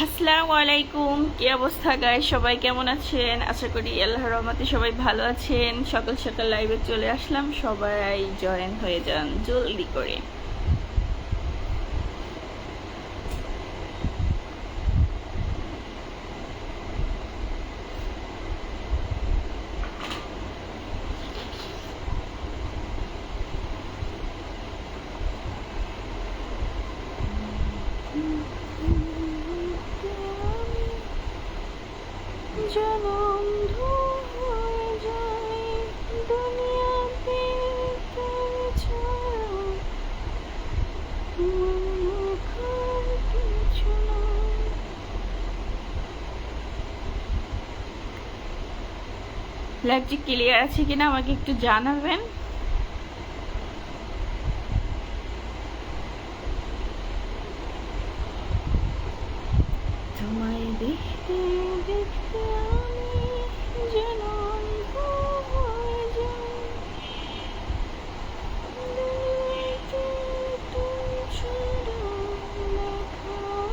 আসসালামু আলাইকুম। কি অবস্থা গাইস, সবাই কেমন আছেন? আশা করি আল্লাহর রহমতে সবাই ভালো আছেন। সকাল সকাল লাইভে চলে আসলাম, সবাই জয়েন হয়ে যান জলদি করে। জনম হয়ে যায় দুনিয়াতে তুমি ছাড়া, মুখের কিছু নয়। লাইভটি ক্লিয়ার আছে কিনা আমাকে একটু জানাবেন। তোমায় দেখতে দেখতে আমি যেন অন্ধ হয়ে যাই, দুনিয়াতে তুমি ছাড়া দেখার।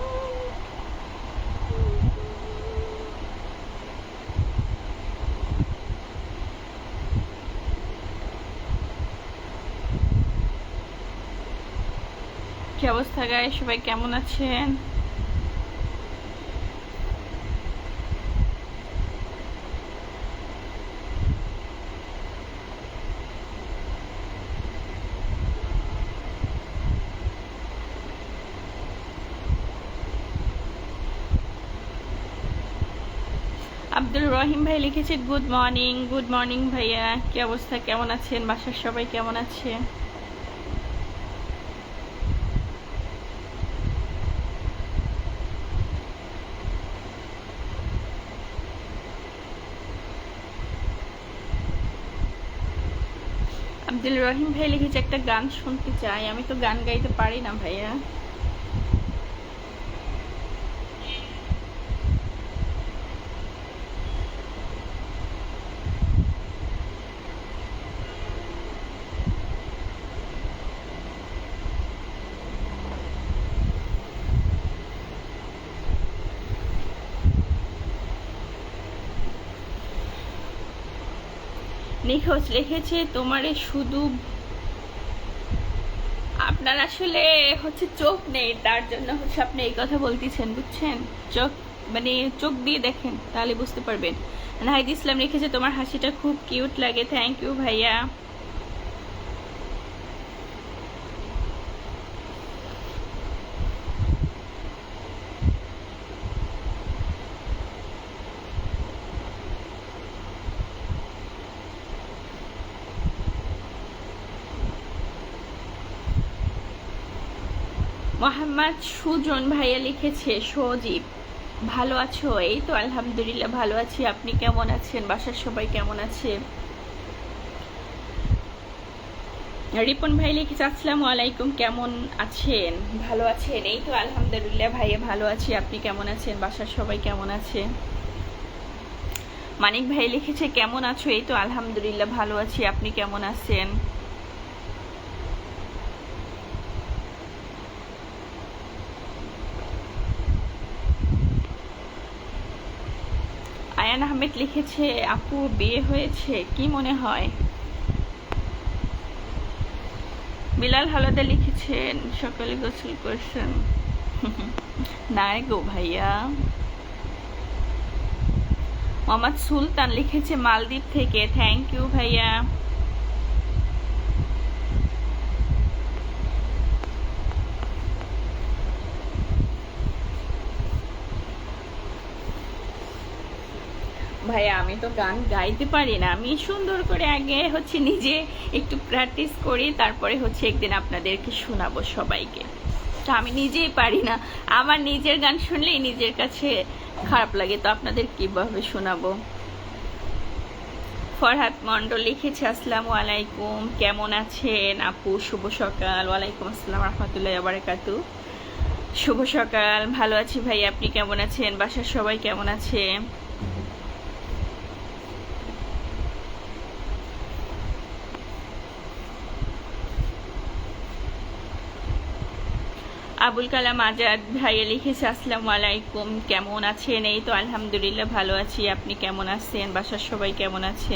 কি অবস্থা গায়ে, সবাই কেমন আছেন? আব্দুল রহিম ভাই লিখেছে গুড মর্নিং। গুড মর্নিং ভাইয়া, কি অবস্থা, কেমন আছেন? বাসার সবাই কেমন আছে? আব্দুল রহিম ভাই লিখেছে একটা গান শুনতে চাই। আমি তো গান গাইতে পারি না ভাইয়া। নিখোঁজ লিখেছে তোমারে শুধু, আপনার আসলে চোখ নেই, তার জন্য আপনি এই কথা বলতেছেন, বুঝছেন? চোখ মানে চোখ দিয়ে দেখেন, তাহলে বুঝতে পারবেন। নাহিদ ইসলাম লিখেছে তোমার হাসিটা খুব কিউট লাগে। থ্যাংক ইউ ভাইয়া। মোহাম্মদ সুজন ভাইয়া লিখেছে সজীব ভালো আছো? এই তো আলহামদুলিল্লাহ ভালো আছি, আপনি কেমন আছেন? বাসার সবাই কেমন আছে? রিপন ভাই লিখেছে আসসালামু আলাইকুম, কেমন আছেন? ভালো আছেন? এই তো আলহামদুলিল্লাহ ভাইয়া ভালো আছি, আপনি কেমন আছেন? বাসার সবাই কেমন আছে? মানিক ভাই লিখেছে কেমন আছো? এই তো আলহামদুলিল্লাহ ভালো আছি, আপনি কেমন আছেন? আয়ান আহমেদ লিখেছে আপু বিয়ে হয়েছে কি মনে হয়? বিলাল হালাদা লিখেছেন সকালে গোসল করছেন। নাই গো ভাইয়া। মোহাম্মদ সুলতান লিখেছে মালদ্বীপ থেকে। থ্যাংক ইউ ভাইয়া। ভাইয়া আমি তো গান গাইতে পারি না, আমি সুন্দর করে আগে নিজে একটু প্র্যাকটিস করি, তারপরে একদিন আপনাদেরকে শোনাবো সবাইকে। তো আমি নিজেই পারি না, আমার নিজের গান শুনলেই নিজের কাছে খারাপ লাগে, তো আপনাদের কিভাবে শোনাবো? ফরহাদ মন্ডল লিখেছে আসসালামু আলাইকুম, কেমন আছেন আপু? শুভ সকাল। ওয়ালাইকুম আসসালাম রহমতুল্লাহি ওয়া বারাকাতুহু। শুভ সকাল, ভালো আছি ভাই, আপনি কেমন আছেন? বাসার সবাই কেমন আছে? আবুল কালাম আজাদ ভাইয়া লিখেছে আসসালামু আলাইকুম, কেমন আছেন? এই তো আলহামদুলিল্লাহ ভালো আছি, আপনি কেমন আছেন? বাসার সবাই কেমন আছে?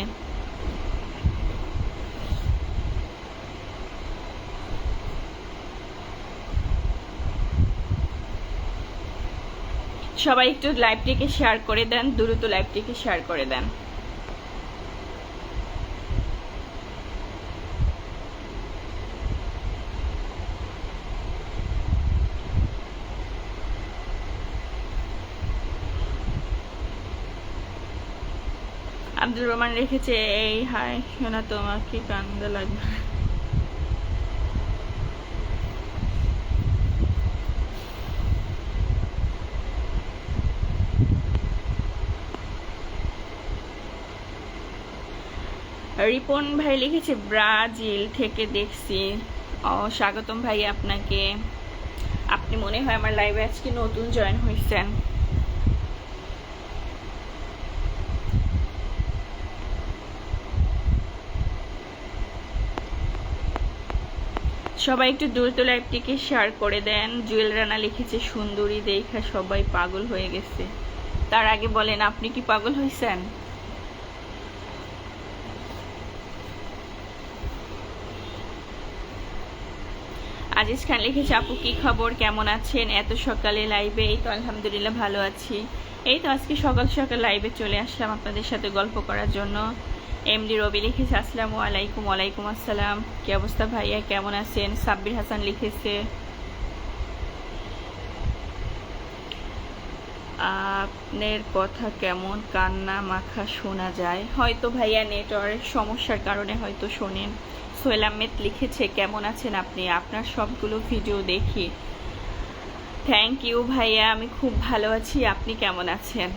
সবাই একটু লাইভটিকে শেয়ার করে দেন, দ্রুত লাইভটিকে শেয়ার করে দেন। আব্দুর রহমান লিখেছে এই হাই শোনা, তোমার কি কান্দা লাগবে? রিপন ভাই লিখেছে ব্রাজিল থেকে দেখছি। ও স্বাগতম ভাই আপনাকে। আপনি মনে হয় আমার লাইভে আজকে নতুন জয়েন হয়েছেন। সবাই একটু দ্রুত লাইভটিকে শেয়ার করে দেন। জুয়েল রানা লিখেছে সুন্দরী দেখা সবাই পাগল হয়ে গেছে। তার আগে বলেন আপনি কি পাগল হয়েছেন? আজিজ খান লিখেছে আপু কি খবর, কেমন আছেন? এত সকালে লাইভে? এই তো আলহামদুলিল্লাহ ভালো আছি। এই তো আজকে সকাল সকাল লাইভে চলে আসলাম আপনাদের সাথে গল্প করার জন্য। এমডি রবি লিখেছে আসসালামু আলাইকুম। ওয়ালাইকুম আসসালাম, কি অবস্থা ভাইয়া, কেমন আছেন? সাব্বির হাসান লিখেছে আপনার কথা কেমন কান্না মাখা শোনা যায়। হয়তো ভাইয়া নেটওয়ার্ক সমস্যার কারণে হয়তো শোনেন। সোহেল আহমেদ লিখেছে কেমন আছেন আপনি, আপনার সবগুলো ভিডিও দেখি। থ্যাংক ইউ ভাইয়া, আমি খুব ভালো আছি, আপনি কেমন আছেন?